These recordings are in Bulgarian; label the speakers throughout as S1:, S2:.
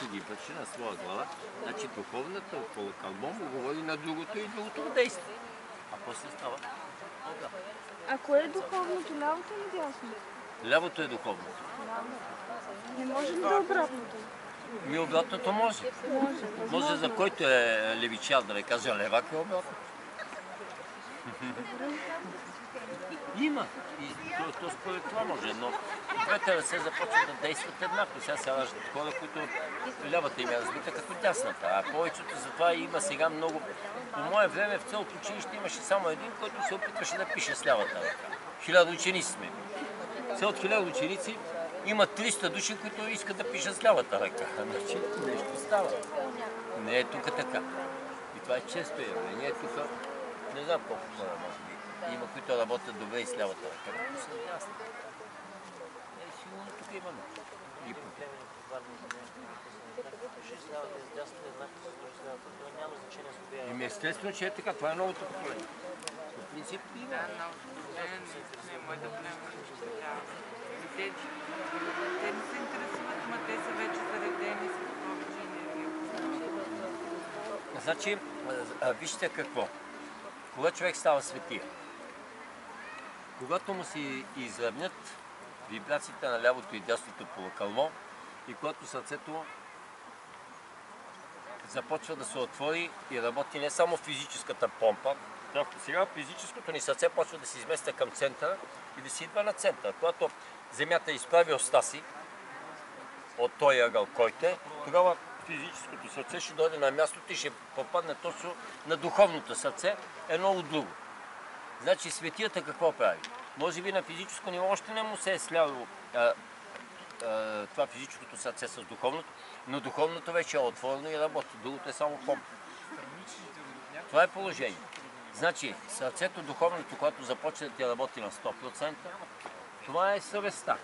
S1: ги върши на своя глава, значи духовната полукълбо му говори на другото и другото действа. А после става обратно.
S2: А кое е духовното? Лявото или дясното?
S1: Лявото е духовното.
S2: Не може ли да е обратното?
S1: Ми обратното може. Може за който е левичар, да не кажа левак, е обратно. Има. И то според това може, но двете ръце започват да действат еднакво. Сега се раждат хора, които лявата им е разбита като дясната. А повечето затова има сега много. По мое време в цялото училище имаше само един, който се опитваше да пише с лявата ръка. 1000 ученици сме. Сега от 1000 ученици има 300 души, които искат да пишат с лявата ръка. Значи нещо става. Не е тук така. И това е често явление. Тук не знам колко хора може би. Има, които работят добре и с лявата ръка. Но са ясни. Сигурно тук имаме. И проблеми. Еми естествено, че е така. Това е новото поколение. По принцип има.
S3: Да, новото поколение не може да влезе те не се интересуват, но те са вече заредени с повече енергия.
S1: Значи, вижте какво. Кога човек става светия? Когато му се изравнят вибрациите на лявото и дясното полукълбо и когато сърцето започва да се отвори и работи не само физическата помпа, сега физическото ни сърце почва да се измества към центъра и да си идва на центъра. Когато Земята изправи оста си от този ъгъл, който е, тогава физическото сърце ще дойде на мястото и ще попадне точно на духовното сърце, едно от друго. Значи светията какво прави? Може би на физическо ниво още не му се е сляло това физическото сърце с духовното, но духовното вече е отворено и работи. Другото е само помпа. Това е положение. Значи сърцето, духовното, когато започне да ти работи на 100%, това е съвестта.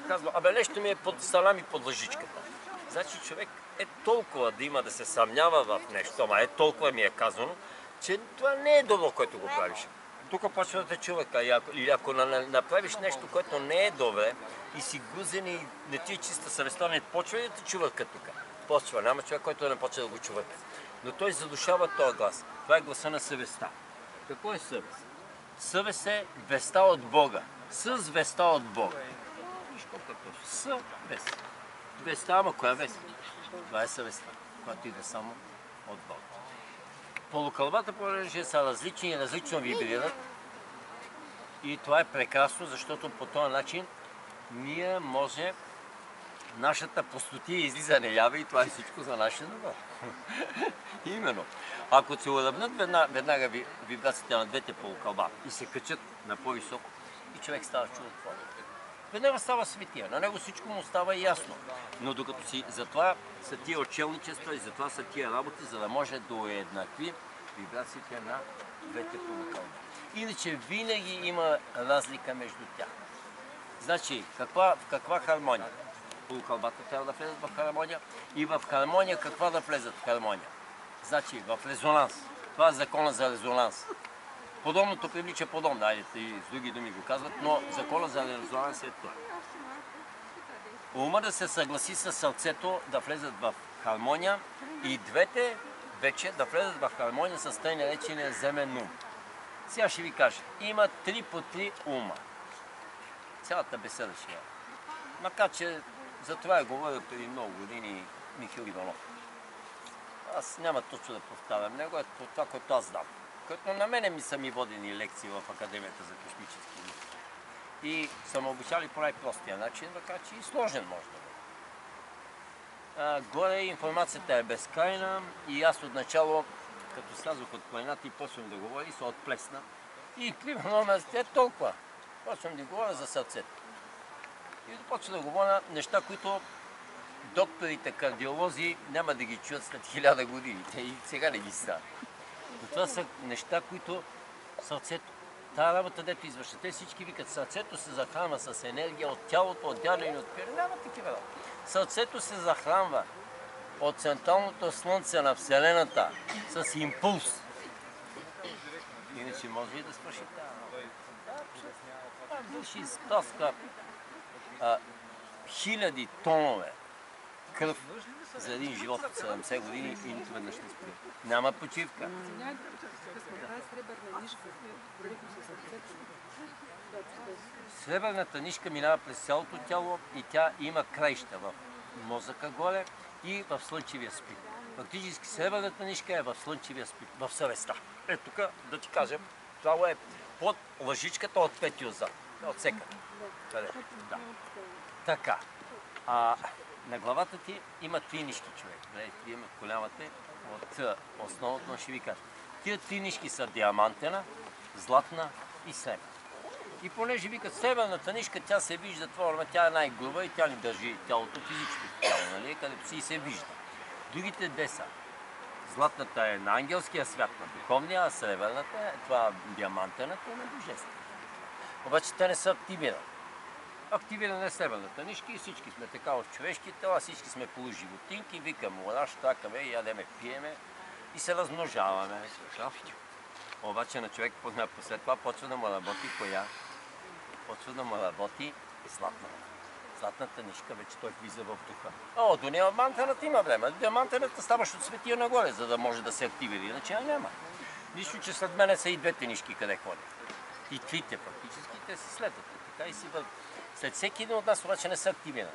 S1: Казва, абе нещо ми е под салами под лъжичката. Значи човек е толкова да има да се съмнява в нещо, ама е толкова ми е казано, че това не е добро, което го правиш. Тук почва да те човека. Или ако направиш нещо, което не е добре и си гузен и не ти е чиста съвестта, не почва да те чувака тук. Почва. Няма човек, който не почва да го чувака. Но той задушава този глас. Това е гласа на съвестта. Какво е съвест? Съвест е веста от Бога. С веста от Бога. Виж колко е точно. С вест. Веста, ама коя вест? Това е съвестта, която иде само от Бога. Полукълбата, понеже са различни и различно вибрират. И това е прекрасно, защото по този начин ние може нашата простотия излиза нелява и това е всичко за наше добро. Именно. Ако се уравнат веднага вибрациите на двете полукълба и се качат на по-високо, и човек става чудотворен. Веднага става светия, на него всичко му става ясно. Но докато си, затова са тия отчелничества и затова са тия работи, за да може да уеднакви вибрациите на двете полукълба. Иначе винаги има разлика между тях. Значи, в каква хармония? Полукълбата трябва да влезат в хармония и в хармония каква да влезат в хармония? Значи, в резонанс. Това е закона за резонанс. Подобното привлича подобно, айдете и с други думи го казват, но закона за резонанс е това. Ума да се съгласи с сърцето да влезат в хармония и двете вече да влезат в хармония с тъй наречения земен ум. Сега ще ви кажа, има 3 по 3 ума. Цялата беседа ще е. Макар че за това е говорил преди много години Михаил Иванов. Аз няма точно да повтарям него, е това, което аз знам. Което на мене ми са ми водени лекции в Академията за космически науки. И съм обучали по най-простия начин, така че и сложен може да бъде. Горе информацията е безкрайна и аз отначало, като слязох от планината и почвам да говоря, и се отплесна. И примерно е толкова. Почвам да говоря за сърцето. И почвам да говоря неща, които докторите, кардиолози няма да ги чуят след 1000 години. Те и сега не ги стават. Но това са неща, които сърцето, тази работа, дето извършва. Те всички викат, сърцето се захранва с енергия от тялото, от дядо и от пир. Няма такива работи. Сърцето се захранва от централното слънце на Вселената с импулс. Иначе може и да свърши тази. Души изпраска хиляди тонове кръв за един живот от 70 години и нито веднъж не спи. Няма почивка. Сребърната нишка минава през цялото тяло и тя има краища в мозъка горе и в слънчевия спин. Фактически сребърната нишка е в слънчевия спин, в съвестта. Ето тук да ти кажем, това е под лъжичката от пети отзад. Отсека. Да. Така. На главата ти има три нишки, човек. Гледайте, имаме голямата от основното, но ще ви кажа. Тия три нишки са диамантена, златна и сребърна. И понеже викат сребърната нишка, тя се вижда твърна, тя е най-груба и тя ни държи тялото, физическото тяло, нали, където си се вижда. Другите две са. Златната е на ангелския свят, на духовния, а сребърната е това диамантената и на божеството. Обаче те не са активирани. Активирана е сребърната нишка и всички сме така в човешки тела, всички сме полуживотинки, викаме, младаш, такаме, ядеме, пиеме и се размножаваме. Обаче на човек след това почва да му работи коя? Почва да му работи златната. Златната нишка, вече той влиза в духа. До диамантената има време. Диамантената ставаш от светия нагоре, за да може да се активира, иначе няма. Нищо, че след мене са и двете нишки къде ходят. И трите фактически, те се следват. Така и си върват. След всеки един от нас обаче не са активирани.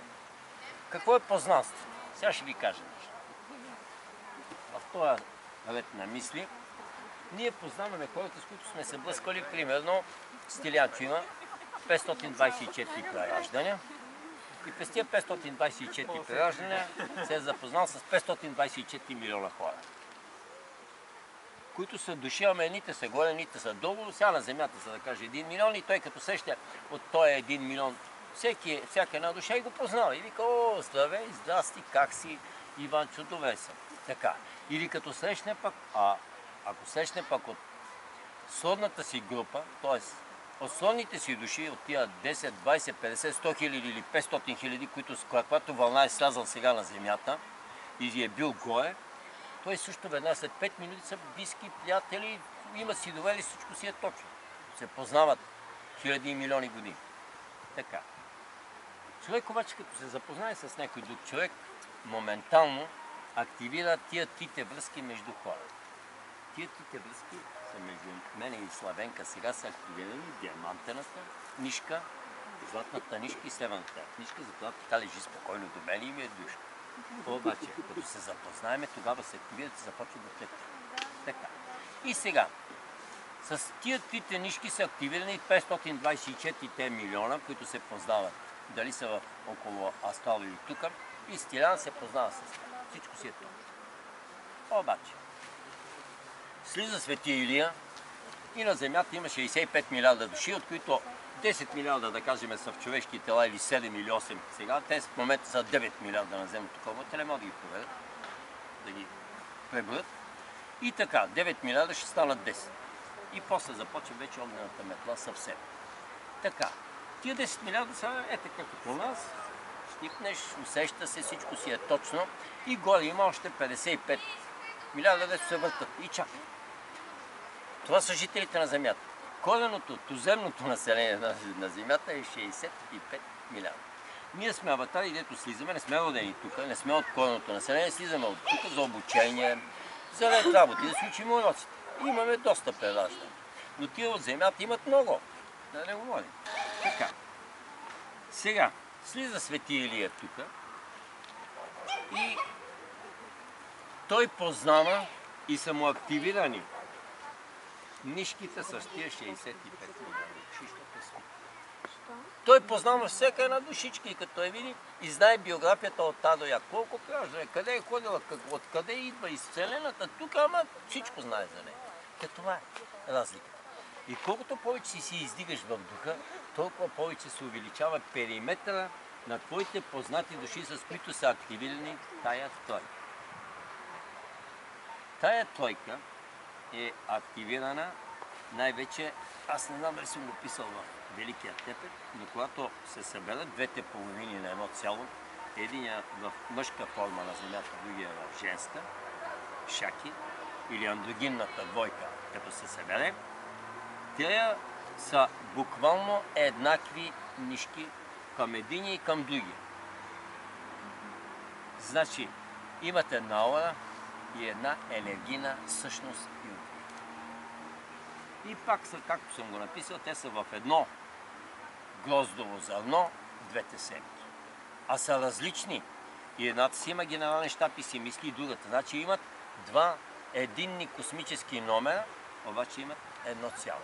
S1: Какво е познанство? Сега ще ви кажа нещо. В този ред на мисли ние познаваме хората, с които сме се блъскали, примерно Стилянчо има 524 прераждания и през тия 524 прераждания се е запознал с 524 милиона хора, които са души, ама едните са горе, едните са долу, сега на земята са да каже 1 милион и той като сеща от този 1 милион, всяка една душа и го познава и вика, здравей, здрасти, как си, Иванчо, добре съм. Така. Или като срещне пък, ако срещне пък от сродната си група, т.е. от сродните си души, от тия 10, 20, 50, 100 хиляди или 500 хиляди, които с каквато вълна е слязал сега на земята и е бил горе, той също веднага след 5 минути са близки приятели, има си довели, всичко си е точно. Се познават хиляди и милиони години. Така. Човек обаче, като се запознае с някой друг човек, моментално активира тия трите връзки между хората. Тия трите връзки са между мене и Славенка. Сега са активирани диамантената нишка, златната нишка и сребърната нишка, затова така лежи спокойно до мен и ми е душа. Обаче, като се запознаеме, тогава се активират и започват да тетят. Така. И сега, с тия трите нишки са активирани 524 милиона, които се познават. Дали са около Астрал или тук, и Стилян се познава с това. Всичко си е това. Обаче, слиза Свети Илия и на Земята има 65 милиарда души, от които 10 милиарда, да кажем, са в човешки тела или 7 или 8 сега. Те в момента са 9 милиарда на земното кълбо. Те не могат да ги проведат, да ги преброят. И така, 9 милиарда ще станат 10. И после започва вече огнената метла съвсем. Така, тия 10 милиарда са така като у нас. Щипнеш, усеща се, всичко си е точно. И горе има още 55 милиарда, дето се въртат и чакат. Това са жителите на Земята. Кореното, туземното население на Земята е 65 милиарда. Ние сме аватари, дето слизаме, не сме родени тук, не сме от кореното население, слизаме от тук за обучение, за ред работи, да си учим уроците. Имаме доста прераждане. Но тия от Земята имат много. Да не говорим. Така. Сега, слиза Свети Илия тук и той познава и са му активирани нишките с тия 65 милиона. Той познава всяка една душичка и като я види и знае биографията от Та до Я. Колко граждане, къде е ходила, откъде идва из Вселената, тук, ама всичко знае за нея. Това е разликата. И колкото повече си издигаш в духа, толкова повече се увеличава периметъра на твоите познати души, с които са активирани тая тройка. Тая тройка е активирана най-вече, аз не знам дали съм го писал в Великия Тепет, но когато се съберат двете половини на едно цяло, единия в мъжка форма на Земята, другия в женска, шаки, или андрогинната двойка, като се събере, те са буквално еднакви нишки към единия и към другия. Значи, имат една аура и една енергийна същност и утре. И пак са, както съм го написал, те са в едно гроздово зърно, двете семки. А са различни. И едната си има генерален щаб и си мисли и другата. Значи имат два единни космически номера, обаче имат едно цяло.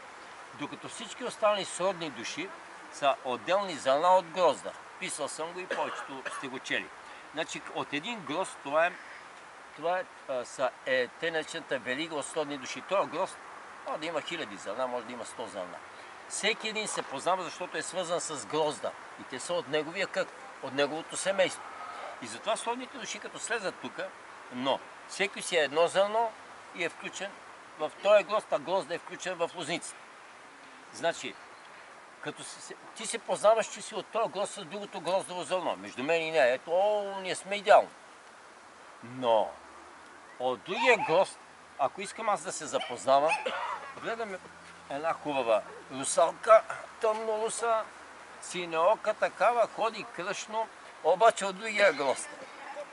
S1: Докато всички останали сродни души са отделни зърна от грозда. Писал съм го и повечето сте го чели. Значи от един грозд това е те наречената верига от сродни души. Този грозд може да има хиляди зърна, може да има 100 зърна. Всеки един се познава, защото е свързан с грозда. И те са от неговия кръг, от неговото семейство. И затова сродните души като слезат тук, но всеки си е едно зърно и е включен в този грозд, а грозда е включен в лозницата. Значи, като ти се познаваш, че си от този грозд с другото гроздово зърно. Между мен и нея. Ето, ние сме идеално. Но от другия грозд, ако искам аз да се запознавам, гледам една хубава русалка, тъмнолуса, синеока такава, ходи кръшно, обаче от другия грозд.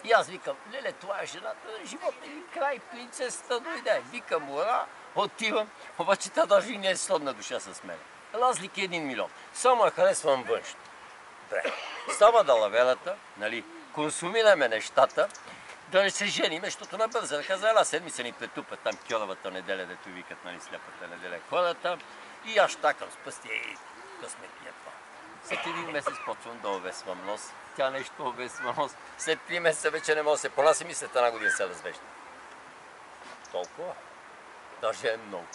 S1: И аз викам, леле, това е жената на живота и край, принцесата дойде. Викам, ура, отивам, обаче тя даже и не е сродна душа с мен. Разлики 1 милион. Само я харесвам външно. Добре. Става далаверата, нали, консумираме нещата, да не се женим, защото на бърза каза, една седмица ни претупат там кьоровата неделя, дето викат, нали, сляпата неделя хората. И аз щакам с пъсти, късме пия това. След 1 месец почвам да овесвам нос. Тя нещо овесва нос. След 3 месеца вече не може да се понасям и след 1 година се развежда. Толкова. Даже е много.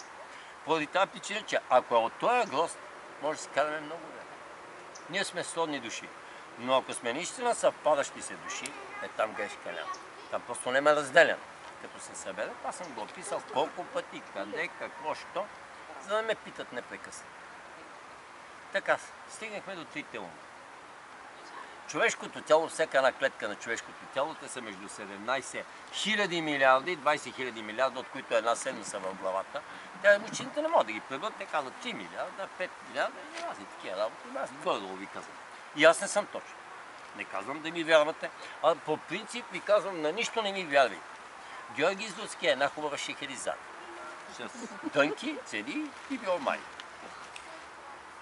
S1: Поради тази причина, че ако е от този грозд, може да си караме много време. Ние сме сродни души. Но ако сме наистина съвпадащи се души, там грешка няма. Там просто не ме разделям. Като се съберат, аз съм го описал колко пъти, къде, какво, що, за да ме питат непрекъснато. Така, стигнахме до трите ума. Човешкото тяло, всяка една клетка на човешкото тяло, те са между 17 000 милиарда и 20 000 милиарда, от които една седмица в главата. Учените не могат да ги пребърт, те казват 3 милиарда, 5 милиарда и разни такива работи. Аз горе-долу ви казвам. И аз не съм точно. Не казвам да ми вярвате, а по принцип ви казвам, на нищо не ми вярвайте. Георги Излуцки е една хубава шехеризада. С дънки, цели и биомай.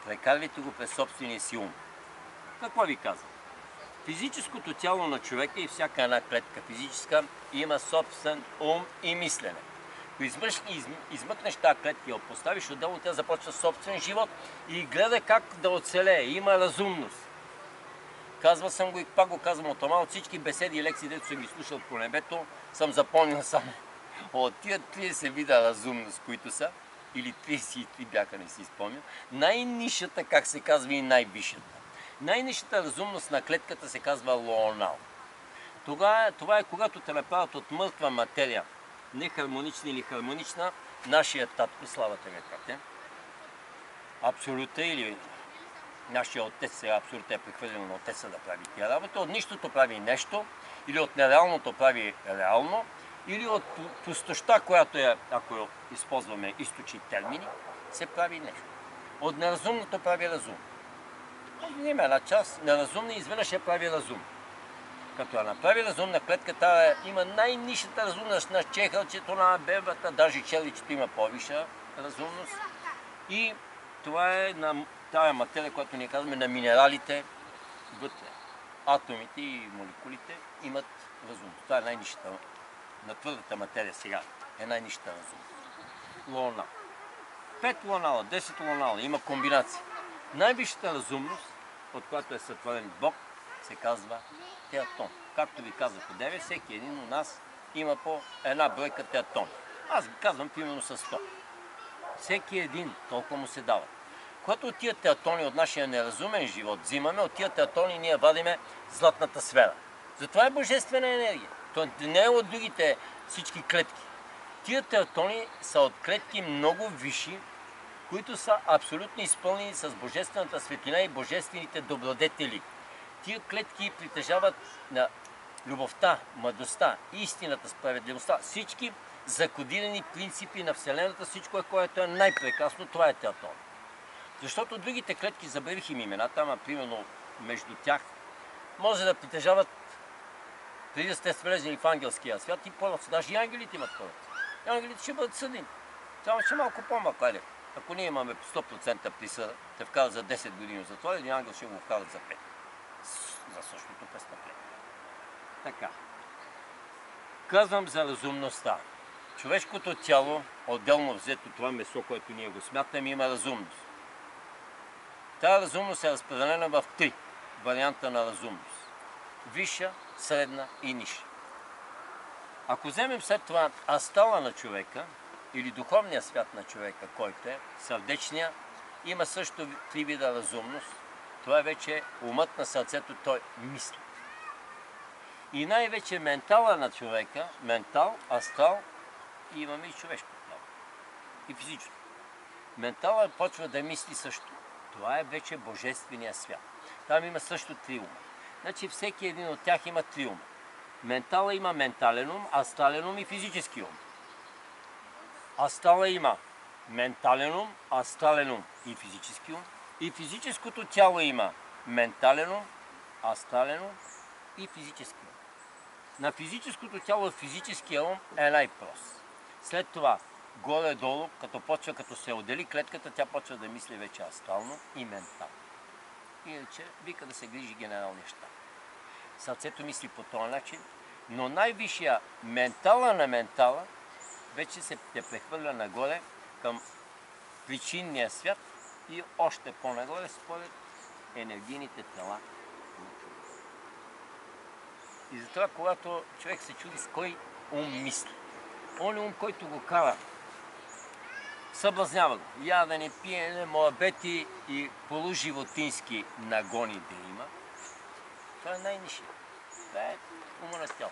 S1: Прекарвайте го през собствения си ум. Какво ви казвам? Физическото тяло на човека и всяка една клетка физическа има собствен ум и мислене. Ако измъкнеш тази клетка и я поставиш отделно, тя започва собствен живот и гледа как да оцелее. Има разумност. Казвал съм го и пак го казвам от това. От всички беседи и лекции, дето съм ги слушал по небето, съм запомнил само от тия 30 вида разумност, които са, или 33 бяха, не си спомням, най-нишата, как се казва, и най-висшата. Най-нишата разумност на клетката се казва лоонал. Това е когато те направят от мъртва материя, не хармонична или хармонична, нашия татко, славата ми брате, абсолюта или нашия отец, сега абсолюта е прехвърлен на отеца да прави тия работа, от нищото прави нещо, или от нереалното прави реално, или от пустощта, която е, ако използваме източни термини, се прави нещо. От неразумното прави разум. Има една част, неразумна изведнъж я прави разум. Като я направи разумна клетката, има най-нишата разумност на чехълчето, на бебата, даже челичето има по-висша разумност. И това е на тая материя, която ние казваме на минералите вътре. Атомите и молекулите имат разумност. Това е най-нишата на твърдата материя сега. Е най-нишата разумност. Луонал. 5 луонала, 10 луонала, има комбинация. Най-висшата разумност, от която е сътворен Бог, се казва театон. Както ви казах от 9, всеки един от нас има по една бройка театон. Аз ги казвам примерно с 100. Всеки един толкова му се дава. Когато от тия театони от нашия неразумен живот взимаме, от тия театони ние вадиме златната сфера. Затова е божествена енергия. То не е от другите всички клетки. Тия театони са от клетки много висши, които са абсолютно изпълнени с божествената светлина и божествените добродетели. Тия клетки притежават на любовта, мъдростта, истината, справедливостта, всички закодирани принципи на Вселената, всичко, което е най-прекрасно, това е театон. Защото другите клетки, забравих им имената, ама примерно между тях, може да притежават преди да сте влезли в ангелския свят и пълнат. Даже и ангелите имат пълнат. Ангелите ще бъдат съдени. Само че малко по-малко. Ако ние имаме 100% присъда, те вкарат за 10 години в затвора, един ангел ще го вкарат за 5. За същото престъпление. Така. Казвам за разумността. Човешкото тяло, отделно взето това месо, което ние го смятаме, има разумност. Тая разумност е разпределена в 3 варианта на разумност. Висша, средна и ниша. Ако вземем след това астала на човека, или духовния свят на човека, който е сърдечния, има също 3 вида разумност. Това е вече умът на сърцето, той мисли. И най-вече ментала на човека, ментал, астрал, и имаме и човешко тяло. И физическо. Ментала почва да мисли също. Това е вече божествения свят. Там има също 3 ума. Значи всеки един от тях има 3 ума. Ментала има ментален ум, астрален ум и физически ум. Астрала има ментален ум, астрален ум и физически ум. И физическото тяло има ментален ум, астрален ум и физически ум. На физическото тяло физическия ум е най-прост. След това, горе-долу, като се отдели клетката, тя почва да мисли вече астрално и ментално. Иначе вика да се грижи генералния щаб. Сърцето мисли по този начин, но най-висшия ментала на ментала вече се те прехвърля нагоре към причинния свят и още по-нагоре според енергийните тела на човека. И затова, когато човек се чуди с кой ум мисли, он ум, който го кара, съблазнява го. Ядене, пиене, моабети и полуживотински нагони да има, това е най-нишия. Това е ума на тяло.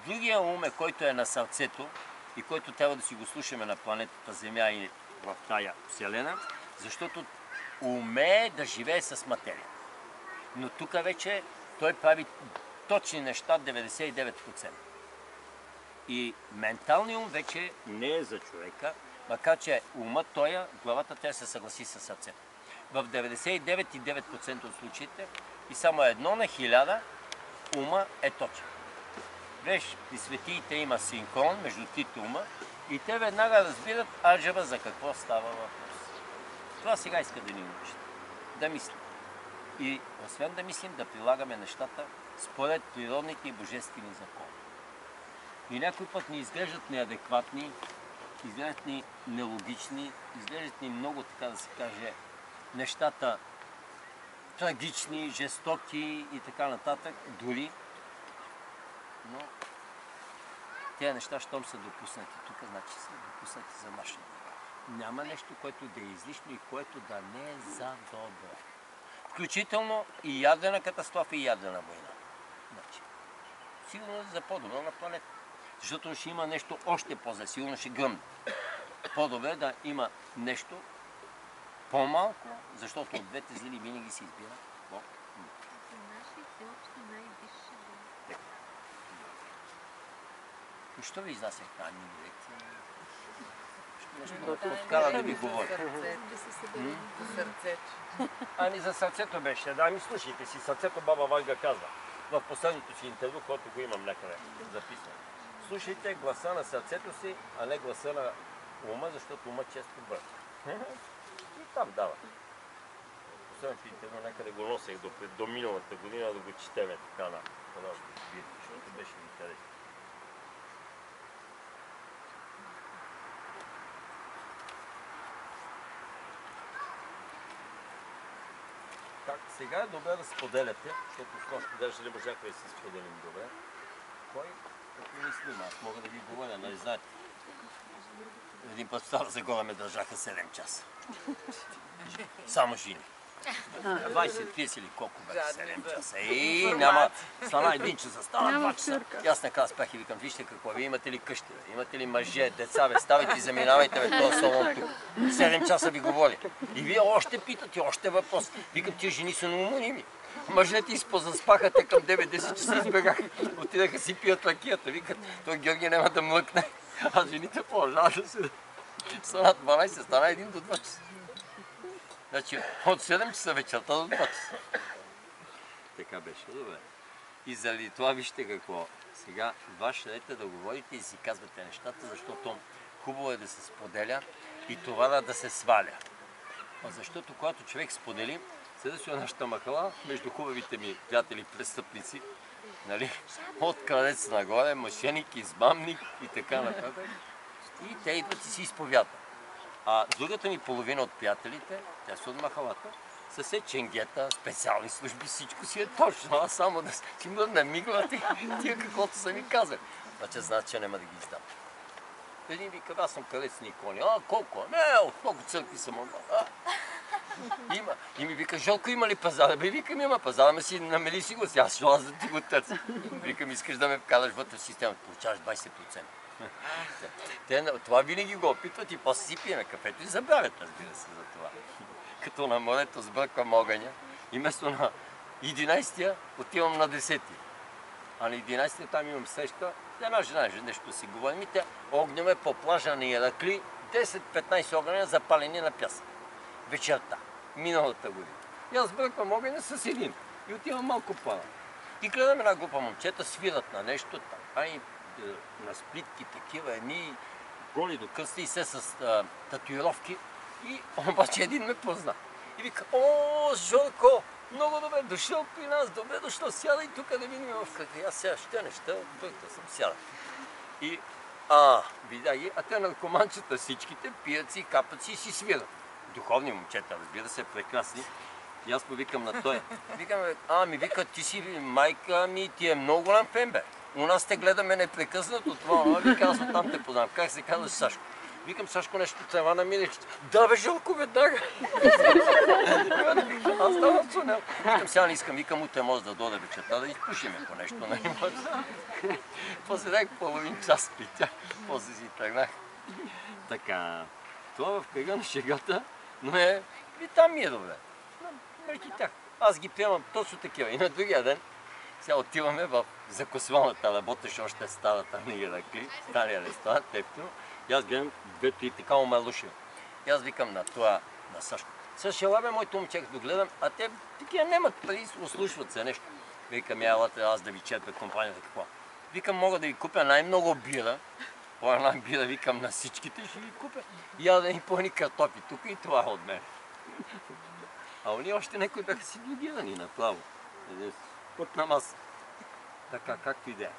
S1: Другия ум е, който е на сърцето и който трябва да си го слушаме на планетата Земя и в тая Вселена, защото умее да живее с материя. Но тук вече той прави точни неща 99%. И менталният ум вече не е за човека, макар че умът главата тя се съгласи с сърцето. В 99,9% от случаите и само 1 на 1000 ума е точен. Виж, при светиите има синхрон между трите ума и те веднага разбират аджаба за какво става въпрос. Това сега иска да ни научите. Да мислим. И освен да мислим, да прилагаме нещата според природните и божествени закони. И някой път ни изглеждат неадекватни, изглеждат ни нелогични, изглеждат ни много, така да се каже, нещата трагични, жестоки и така нататък, дори. Но тези неща, щом са допуснати тук, значи са допуснати за наша. Няма нещо, което да е излишно и което да не е за добро. Включително и ядрена катастрофа и ядрена война. Значи, сигурно за по-добро на планета. Защото ще има нещо още по-зле, сигурно ще гръмне. По-добре да има нещо по-малко, защото от двете зли винаги се избира Бог. И що ви изнасях тази мини лекция? Нещо откара да ви говоря.
S3: Сърцето.
S1: Ами за сърцето беше. Да, ми слушайте си, сърцето баба Ванга казва. В последното си интервю, което го имам някъде записано. Слушайте гласа на сърцето си, а не гласа на ума, защото ума често бърза. И там дава. Последното интервю някъде го носех до миналата година да го четеме така на защото беше ми интересно. Как сега е добре да споделяте, защото с нощ даже не можахме да си споделим добре. Кой като мислим? Аз мога да ви говоря, нали знаете. Един път в Стара Загора ме държаха 7 часа. Само жени. 20-30 или колко беше 7 часа. И няма, стана 1 часа, стана 2 часа. И аз накрая спях и викам, вижте какво, вие имате ли къщи, имате ли мъже, деца, ставайте и заминавайте този салон тук. 7 часа ви говори. И вие още питате, още въпрос. Викам, тия жени са неуморими. Мъжете изпозаспаха, те към 9-10 часа избегаха, отидаха си пият ракията. Викат, той Георги няма да млъкне. А жените продължават да се стана 12, стана 1 до 2 часа. Значи от 7 часа вечерта до 2 часа. Така беше, добре. И заради това вижте какво. Сега ваше дете да говорите и си казвате нещата, защото хубаво е да се споделя и това да се сваля. Защото когато човек сподели, седа си нашата махала, между хубавите ми приятели престъпници, нали, от крадец нагоре, мошеник, измамник и така нататък. И те идват и си изповядат. А другата ми половина от приятелите, те са от махалата, са се ченгета, специални служби, всичко си е точно. Аз само да си намигват и тия каквото са ми казали. Значи знаят, че няма да ги издам. Един вика, аз съм крадец на икони. А, колко? Не, от много църкви съм. Има. И ми вика, Жълко, има ли пазара? Бе, викам, има пазара, ме си намели си го си, аз ще да ти го търся. Викам, искаш да ме вкараш вътре в системата, получаваш 20%. Това винаги го опитват и после си пиеме кафето и забравят, разбира се, за това. Като на морето сбърквам огъня и вместо на 11-тия отивам на 10-тия. А на 11-тия там имам среща, една жена нещо си говорим и те огняме по плажа на Иракли, 10-15 огъня запалени на пясък. Вечерта, миналата година. И аз сбърквам огъня с един и отивам малко плана. И гледам една група момчета, свират на нещо там, на сплитки такива, едни голи до кръста и се с татуировки. И обаче един ме позна. И вика, о, Жорко, много добре дошъл при нас, добре дошъл, сядай тук да видим в какви. Аз сега ще неща, бъркал съм, сяда. И, видя ги, а те наркоманчета всичките пият си, капат си и си свират. Духовни момчета, разбира се, прекрасни. И аз повикам на той. Викам, ми вика, ти си майка ми, ти е много голям фен, бе. У нас те гледаме непрекъснато това, вика, аз оттам те познавам. Как се казваш, Сашко? Викам, Сашко, нещо трева на миличето. Да, бе, Жълко, веднага. Аз ставам цунел. Викам, сега не искам, викам, утре може да дойде вечерта, да изпушиме по нещо. После дай половин час питя, после си тръгнах. Така, това в кръга на шегата, но и там ми е добре. Между тях. Аз ги приемам точно такива. И на другия ден, сега отиваме в закусвалната, работеше още старата на Иракли, стария ресторант, ефтино. И аз гледам двето и така омалушил. И аз викам на това, на Сашко. Също елабе, моето момче, като гледам, а те такива нямат пари, услушват се нещо. Викам, елате аз да ви черпя компанията, какво? Викам, мога да ви купя най-много бира. По една бира, викам, на всичките ще ви купя. Яда и по едни картофи тук и това от мен. А уния още някои бяха си блогирани направо. Път на маса. Така, както и да е.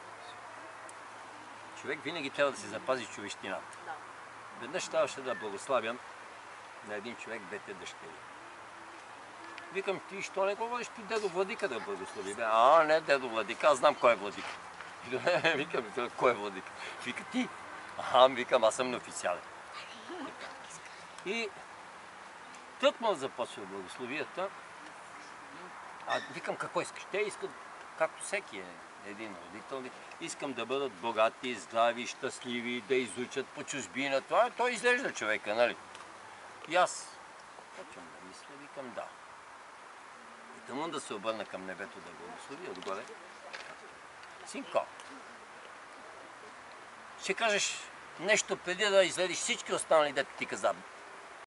S1: Човек винаги трябва да си запази човещината. Веднъж трябваше да благославям на един човек двете дъщери. Викам, ти що не говориш при дедо Владика да благослови? Не дедо Владика, аз знам кой е Владика. Викам, кой е Владика? Вика, ти. Викам, аз съм неофициален. И тъкмо започва благословията. Викам, какво искаш? Те искат, както всеки е един родител, искам да бъдат богати, здрави, щастливи, да изучат по чужбина. Той изглежда човека, нали? И аз почвам да мисля, викам да. И тъмън да се обърна към небето да благослови отгоре. Синко, ще кажеш нещо преди да изледиш всички останали, дето ти каза.